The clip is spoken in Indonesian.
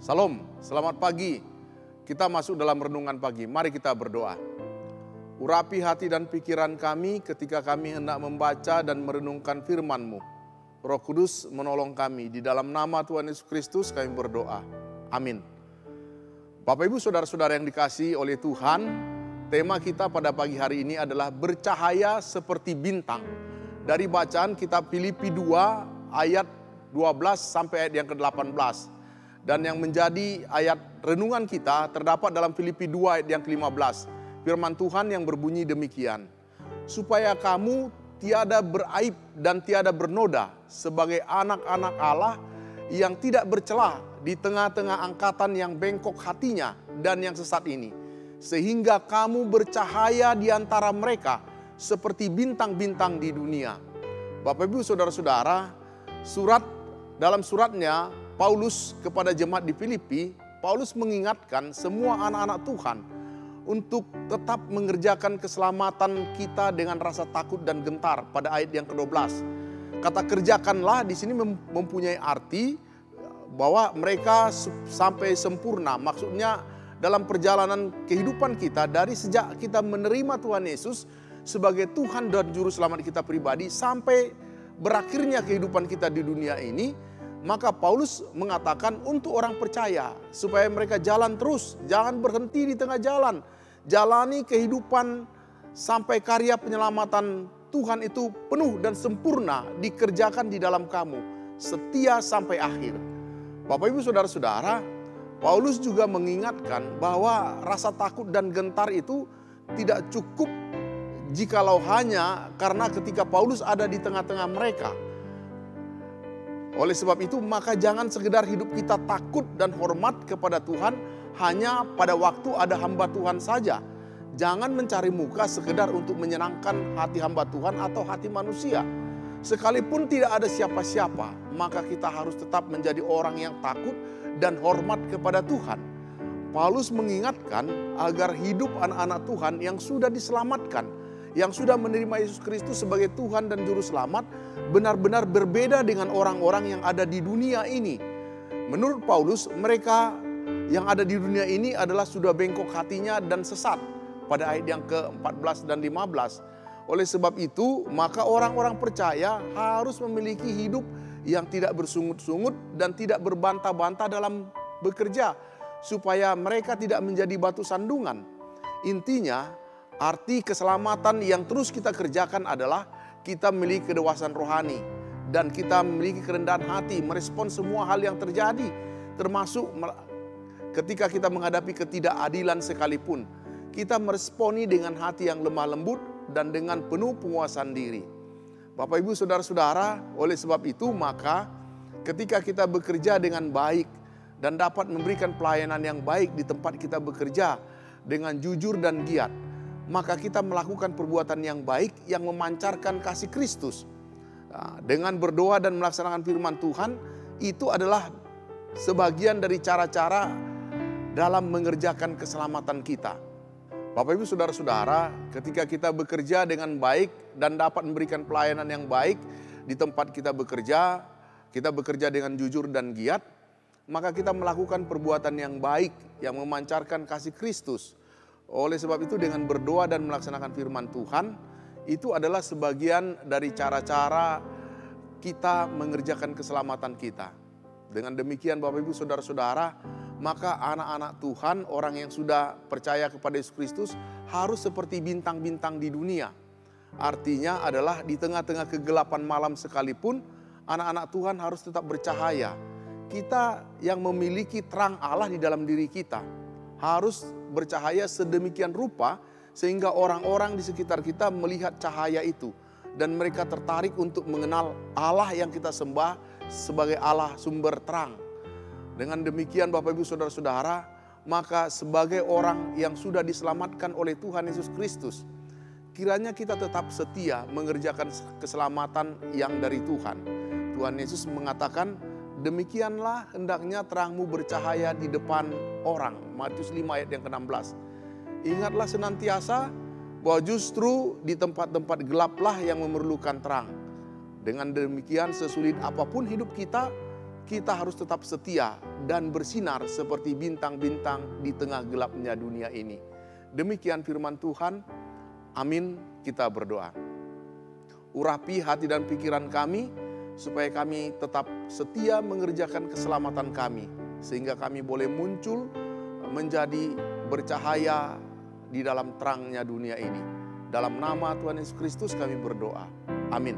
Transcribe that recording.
Salam, selamat pagi. Kita masuk dalam renungan pagi. Mari kita berdoa. Urapi hati dan pikiran kami ketika kami hendak membaca dan merenungkan firman-Mu. Roh Kudus menolong kami. Di dalam nama Tuhan Yesus Kristus kami berdoa. Amin. Bapak Ibu Saudara-saudara yang dikasihi oleh Tuhan, tema kita pada pagi hari ini adalah bercahaya seperti bintang. Dari bacaan kitab Filipi 2 ayat 12 sampai ayat yang ke-18. Dan yang menjadi ayat renungan kita terdapat dalam Filipi 2 ayat yang ke-15. Firman Tuhan yang berbunyi demikian. Supaya kamu tiada beraib dan tiada bernoda sebagai anak-anak Allah yang tidak bercelah di tengah-tengah angkatan yang bengkok hatinya dan yang sesat ini. Sehingga kamu bercahaya di antara mereka seperti bintang-bintang di dunia. Bapak Ibu Saudara-saudara, dalam suratnya Paulus kepada jemaat di Filipi, Paulus mengingatkan semua anak-anak Tuhan untuk tetap mengerjakan keselamatan kita dengan rasa takut dan gentar pada ayat yang ke-12. Kata kerjakanlah di sini mempunyai arti bahwa mereka sampai sempurna. Maksudnya dalam perjalanan kehidupan kita dari sejak kita menerima Tuhan Yesus sebagai Tuhan dan Juru Selamat kita pribadi sampai berakhirnya kehidupan kita di dunia ini. Maka Paulus mengatakan untuk orang percaya supaya mereka jalan terus, jangan berhenti di tengah jalan. Jalani kehidupan sampai karya penyelamatan Tuhan itu penuh dan sempurna dikerjakan di dalam kamu, setia sampai akhir. Bapak Ibu Saudara-saudara, Paulus juga mengingatkan bahwa rasa takut dan gentar itu tidak cukup jikalau hanya karena ketika Paulus ada di tengah-tengah mereka. Oleh sebab itu maka jangan sekedar hidup kita takut dan hormat kepada Tuhan hanya pada waktu ada hamba Tuhan saja. Jangan mencari muka sekedar untuk menyenangkan hati hamba Tuhan atau hati manusia. Sekalipun tidak ada siapa-siapa, maka kita harus tetap menjadi orang yang takut dan hormat kepada Tuhan. Paulus mengingatkan agar hidup anak-anak Tuhan yang sudah diselamatkan, yang sudah menerima Yesus Kristus sebagai Tuhan dan Juru Selamat, benar-benar berbeda dengan orang-orang yang ada di dunia ini. Menurut Paulus, mereka yang ada di dunia ini adalah sudah bengkok hatinya dan sesat. Pada ayat yang ke-14 dan 15. Oleh sebab itu, maka orang-orang percaya harus memiliki hidup yang tidak bersungut-sungut dan tidak berbantah-bantah dalam bekerja, supaya mereka tidak menjadi batu sandungan. Intinya, arti keselamatan yang terus kita kerjakan adalah kita memiliki kedewasaan rohani dan kita memiliki kerendahan hati merespon semua hal yang terjadi, termasuk ketika kita menghadapi ketidakadilan sekalipun. Kita meresponi dengan hati yang lemah lembut dan dengan penuh penguasaan diri. Bapak Ibu Saudara-saudara, oleh sebab itu maka ketika kita bekerja dengan baik dan dapat memberikan pelayanan yang baik di tempat kita bekerja dengan jujur dan giat, maka kita melakukan perbuatan yang baik yang memancarkan kasih Kristus. Nah, dengan berdoa dan melaksanakan firman Tuhan, itu adalah sebagian dari cara-cara dalam mengerjakan keselamatan kita. Bapak Ibu Saudara-saudara, ketika kita bekerja dengan baik dan dapat memberikan pelayanan yang baik di tempat kita bekerja dengan jujur dan giat, maka kita melakukan perbuatan yang baik yang memancarkan kasih Kristus. Oleh sebab itu dengan berdoa dan melaksanakan firman Tuhan, itu adalah sebagian dari cara-cara kita mengerjakan keselamatan kita. Dengan demikian Bapak Ibu Saudara-saudara, maka anak-anak Tuhan, orang yang sudah percaya kepada Yesus Kristus harus seperti bintang-bintang di dunia. Artinya adalah di tengah-tengah kegelapan malam sekalipun, anak-anak Tuhan harus tetap bercahaya. Kita yang memiliki terang Allah di dalam diri kita harus bercahaya sedemikian rupa sehingga orang-orang di sekitar kita melihat cahaya itu dan mereka tertarik untuk mengenal Allah yang kita sembah sebagai Allah sumber terang. Dengan demikian Bapak Ibu Saudara-saudara, maka sebagai orang yang sudah diselamatkan oleh Tuhan Yesus Kristus, kiranya kita tetap setia mengerjakan keselamatan yang dari Tuhan. Tuhan Yesus mengatakan, demikianlah hendaknya terangmu bercahaya di depan orang. Matius 5 ayat yang ke-16. Ingatlah senantiasa bahwa justru di tempat-tempat gelaplah yang memerlukan terang. Dengan demikian sesulit apapun hidup kita, kita harus tetap setia dan bersinar seperti bintang-bintang di tengah gelapnya dunia ini. Demikian firman Tuhan. Amin, kita berdoa. Urapi hati dan pikiran kami, supaya kami tetap setia mengerjakan keselamatan kami, sehingga kami boleh muncul menjadi bercahaya di dalam terangnya dunia ini. Dalam nama Tuhan Yesus Kristus kami berdoa. Amin.